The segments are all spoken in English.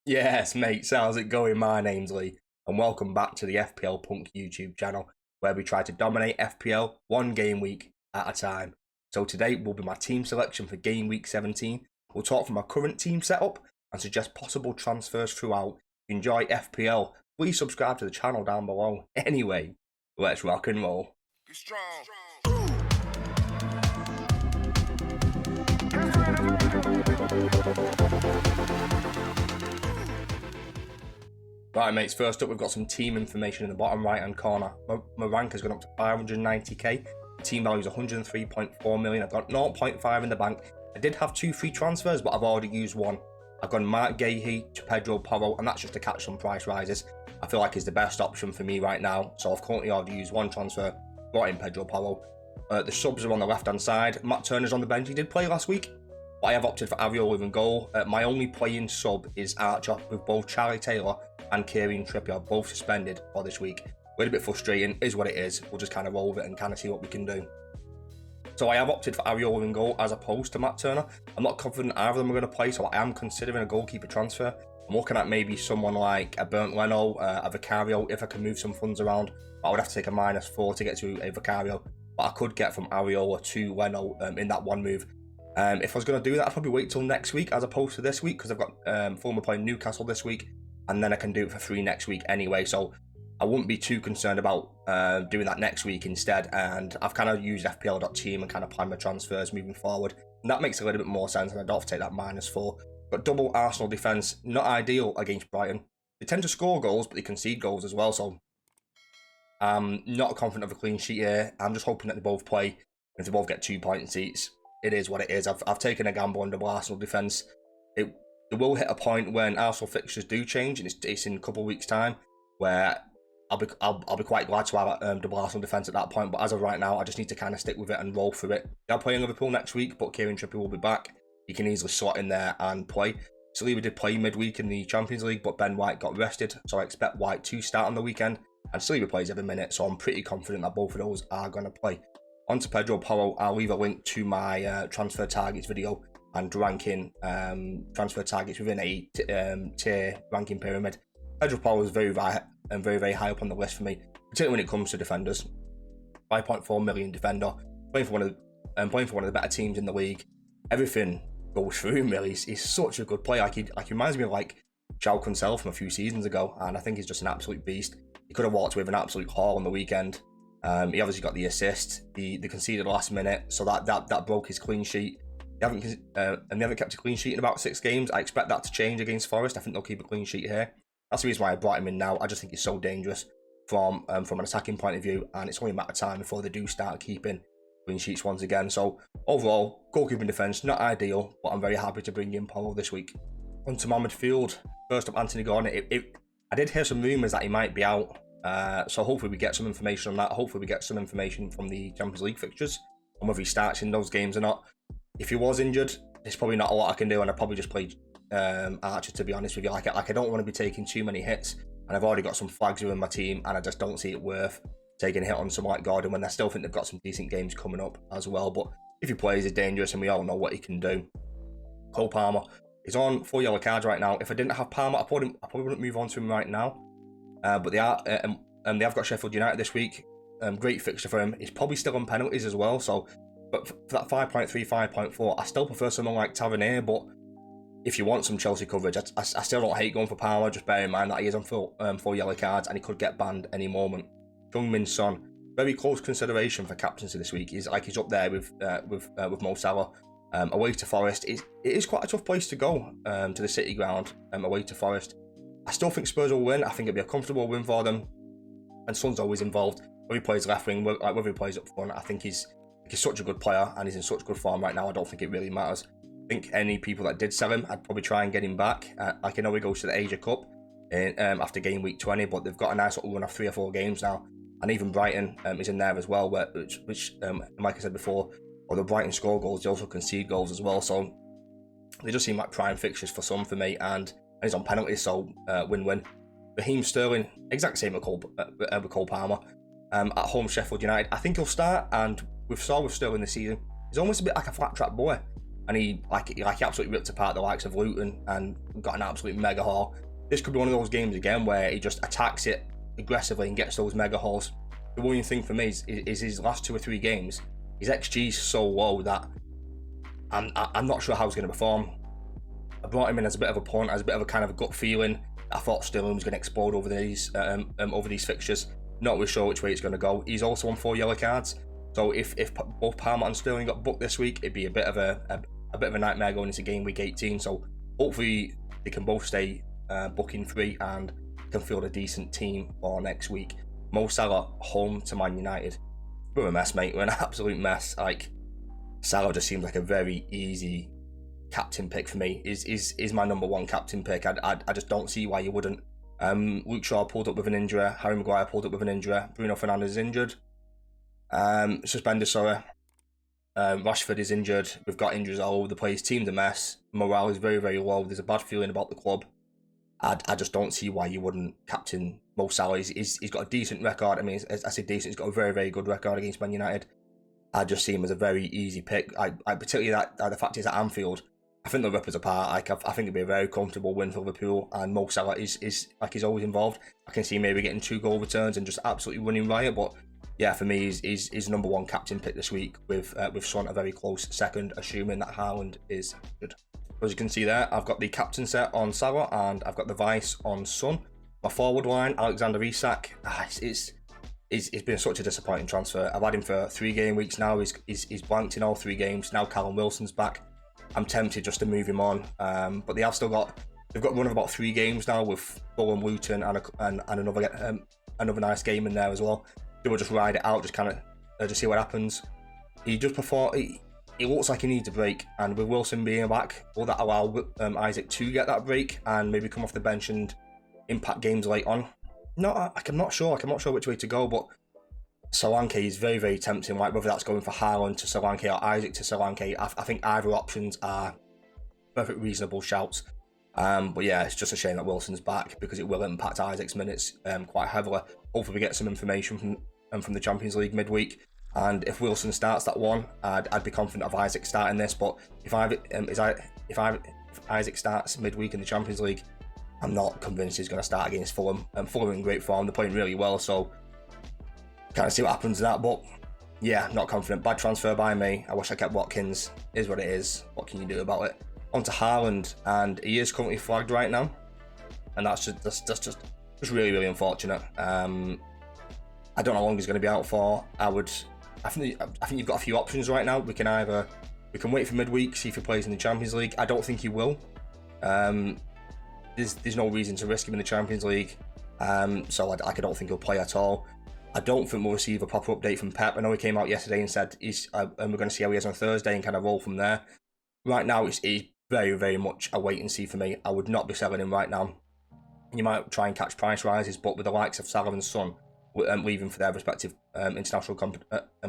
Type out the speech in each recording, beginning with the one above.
Yes, mate, so how's it going? My name's Lee, and welcome back to the FPL Punk YouTube channel, where we try to dominate FPL one game week at a time. So today will be my team selection for game week 17. We'll talk from my current team setup and suggest possible transfers throughout. If you enjoy FPL, please subscribe to the channel down below. Anyway, let's rock and roll. Be strong. Right, mates, first up, we've got some team information in the bottom right-hand corner. My rank has gone up to 590k. Team value is 103.4 million. I've got 0.5 in the bank. I did have 2 free transfers, but I've already used one. I've gone Mark Gahey to Pedro Porro, and that's just to catch some price rises. I feel like he's the best option for me right now, so I've currently already used one transfer, brought in Pedro Porro. The subs are on the left-hand side. Matt Turner's on the bench. He did play last week, but I have opted for Areola in goal. My only playing sub is Archer, with both Charlie Taylor and Kieran Trippier both suspended for this week. A little bit frustrating, is what it is. We'll just kind of roll with it and kind of see what we can do. So I have opted for Areola in goal as opposed to Matt Turner. I'm not confident either of them are going to play, so I am considering a goalkeeper transfer. I'm looking at maybe someone like a Bernd Leno, a Vicario, if I can move some funds around. I would have to take a -4 to get to a Vicario, but I could get from Areola to Leno in that one move. If I was going to do that, I'd probably wait till next week as opposed to this week, because I've got Fulham playing Newcastle this week, and then I can do it for free next week anyway, so I wouldn't be too concerned about doing that next week instead. And I've kind of used FPL.team and kind of planned my transfers moving forward, and that makes a little bit more sense, and I don't have to take that -4. But double Arsenal defence, not ideal against Brighton. They tend to score goals, but they concede goals as well, so I'm not confident of a clean sheet here. I'm just hoping that they both play, and if they both get 2-point each, it is what it is. I've taken a gamble on double Arsenal defence. It will hit a point when Arsenal fixtures do change, and it's in a couple of weeks' time, where I'll be quite glad to have double Arsenal defence at that point. But as of right now, I just need to kind of stick with it and roll through it. They're playing Liverpool next week, but Kieran Trippier will be back. He can easily slot in there and play. Saliba did play midweek in the Champions League, but Ben White got rested, so I expect White to start on the weekend. And Saliba plays every minute, so I'm pretty confident that both of those are going to play. On to Pedro Porro, I'll leave a link to my transfer targets video and ranking transfer targets within a tier ranking pyramid. Pedro Porro is very high up on the list for me, particularly when it comes to defenders. 5.4 million defender, playing for one of the better teams in the league. Everything goes through him really. He's such a good player. He reminds me of like João Cancelo from a few seasons ago, and I think he's just an absolute beast. He could have walked with an absolute haul on the weekend. He obviously got the assist. They conceded last minute, so that broke his clean sheet. They haven't kept a clean sheet in about 6 games. I expect that to change against Forest. I think they'll keep a clean sheet here. That's the reason why I brought him in now. I just think he's so dangerous from an attacking point of view, and it's only a matter of time before they do start keeping clean sheets once again. So overall, goalkeeping defence, not ideal, but I'm very happy to bring in Porro this week. On to my midfield. First up, Anthony Gordon. I did hear some rumours that he might be out, so hopefully we get some information on that. Hopefully we get some information from the Champions League fixtures on whether he starts in those games or not. If he was injured, there's probably not a lot I can do, and I'd probably just play Archer, to be honest with you. Like I don't want to be taking too many hits, and I've already got some flags within my team, and I just don't see it worth taking a hit on someone like Gordon when I still think they've got some decent games coming up as well. But if he plays, he's dangerous, and we all know what he can do. Cole Palmer, he's on 4 yellow cards right now. If I didn't have Palmer, I probably wouldn't move on to him right now. But they have got Sheffield United this week. Great fixture for him. He's probably still on penalties as well, so. But for that 5.3, 5.4, I still prefer someone like Tavernier. But if you want some Chelsea coverage, I still don't hate going for Palmer. Just bear in mind that he is on 4 yellow cards, and he could get banned any moment. Heung-min Son, very close consideration for captaincy this week. He's up there with Mo Salah. Away to Forest, it is quite a tough place to go to the City ground. Away to Forest, I still think Spurs will win. I think it'll be a comfortable win for them. And Son's always involved. Whether he plays left wing, whether he plays up front, I think he's such a good player, and he's in such good form right now. I don't think it really matters. I think any people that did sell him, I'd probably try and get him back. Like I know he goes to the Asia Cup after game week 20, but they've got a nice little run of 3 or 4 games now, and even Brighton is in there as well. Which like I said before, although Brighton score goals, they also concede goals as well. So they just seem like prime fixtures for some for me, and he's on penalties, so win-win. Raheem Sterling, exact same with Cole Palmer. At home, Sheffield United. I think he'll start, and we've saw with Sterling this season, he's almost a bit like a flat track boy. and he absolutely ripped apart the likes of Luton and got an absolute mega haul. This could be one of those games again where he just attacks it aggressively and gets those mega hauls. The worrying thing for me is his last 2 or 3 games, his XG is so low that I'm not sure how he's going to perform. I brought him in as a bit of a punt, as a bit of a kind of a gut feeling. I thought Sterling was going to explode over these fixtures. Not really sure which way it's going to go. He's also on 4 yellow cards, so if both Palmer and Sterling got booked this week, it'd be a bit of a nightmare going into game week 18. So hopefully they can both stay booking free and can field a decent team for next week. Mo Salah home to Man United. We're a mess, mate. We're an absolute mess. Like, Salah just seems like a very easy captain pick for me. Is my number 1 captain pick. I just don't see why you wouldn't. Luke Shaw pulled up with an injury. Harry Maguire pulled up with an injury. Bruno Fernandes is injured. Suspended, sorry. Rashford is injured. We've got injuries all over the place. Team's a mess. Morale is very, very low. There's a bad feeling about the club. I just don't see why you wouldn't captain Mo Salah. He's got a decent record. I mean, I say decent. He's got a very, very good record against Man United. I just see him as a very easy pick. I particularly that the fact is at Anfield, I think they'll rip us apart. I think it'll be a very comfortable win for Liverpool, and Mo Salah is like he's always involved. I can see maybe getting 2 goal returns and just absolutely running riot. But yeah, for me, he's number 1 captain pick this week with Son a very close second, assuming that Haaland is good. As you can see there, I've got the captain set on Salah and I've got the vice on Son. My forward line, Alexander Isak, it's been such a disappointing transfer. I've had him for 3 game weeks now. He's blanked in all 3 games. Now Callum Wilson's back. I'm tempted just to move him on, but they've got a run of about 3 games now with Fulham, Luton, and another nice game in there as well. They will just ride it out, just kind of just see what happens. He just It looks like he needs a break, and with Wilson being back, will that allow Isaac to get that break and maybe come off the bench and impact games late on? No, I'm not sure. I'm not sure which way to go, but Solanke is very, very tempting. Like whether that's going for Haaland to Solanke or Isaac to Solanke, I think either options are perfect reasonable shouts. But yeah, it's just a shame that Wilson's back because it will impact Isaac's minutes quite heavily. Hopefully we get some information from the Champions League midweek. And if Wilson starts that one, I'd be confident of Isaac starting this. But if Isaac starts midweek in the Champions League, I'm not convinced he's going to start against Fulham. Fulham are in great form; they're playing really well, so kind of see what happens to that. But yeah, not confident. Bad transfer by me. I wish I kept Watkins. Is what it is. What can you do about it? On to Haaland, and he is currently flagged right now, and that's just really, really unfortunate. I don't know how long he's going to be out for. I think you've got a few options right now. We can wait for midweek, see if he plays in the Champions League. I don't think he will. There's no reason to risk him in the Champions League. So I don't think he'll play at all. I don't think we'll receive a proper update from Pep. I know he came out yesterday and said and we're going to see how he is on Thursday and kind of roll from there. Right now, it's very, very much a wait and see for me. I would not be selling him right now. You might try and catch price rises, but with the likes of Salah and Son leaving for their respective international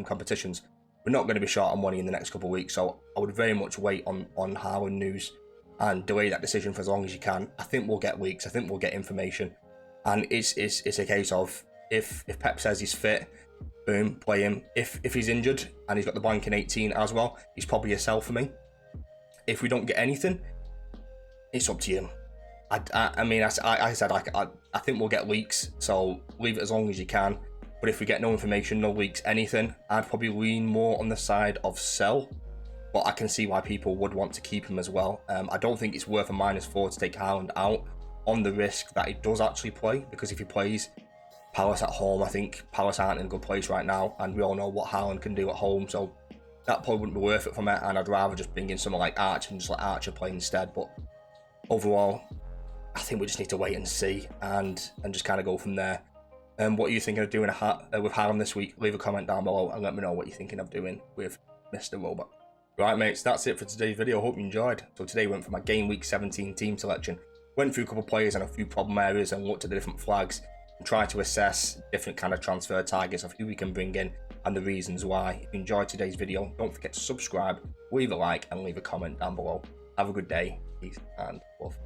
competitions, we're not going to be short on money in the next couple of weeks. So I would very much wait on Haaland news and delay that decision for as long as you can. I think we'll get weeks. I think we'll get information, and it's a case of if Pep says he's fit, boom, play him. If he's injured and he's got the blank in 18 as well, he's probably a sell for me. If we don't get anything, it's up to you. I mean, I said I think we'll get leaks, so leave it as long as you can. But if we get no information, no leaks, anything, I'd probably lean more on the side of sell. But I can see why people would want to keep him as well. I don't think it's worth a -4 to take Haaland out on the risk that he does actually play, because if he plays Palace at home, I think Palace aren't in a good place right now, and we all know what Haaland can do at home, so that probably wouldn't be worth it for me, and I'd rather just bring in someone like Archer and just let Archer play instead. But overall, I think we just need to wait and see and just kind of go from there. What are you thinking of doing with Haaland this week? Leave a comment down below and let me know what you're thinking of doing with Mr. Robot. Right, mates, that's it for today's video. Hope you enjoyed. So today went for my Game Week 17 team selection. Went through a couple of players and a few problem areas and looked at the different flags and tried to assess different kind of transfer targets of who we can bring in and the reasons why. If you enjoyed today's video, don't forget to subscribe, leave a like and leave a comment down below. Have a good day. Peace and love.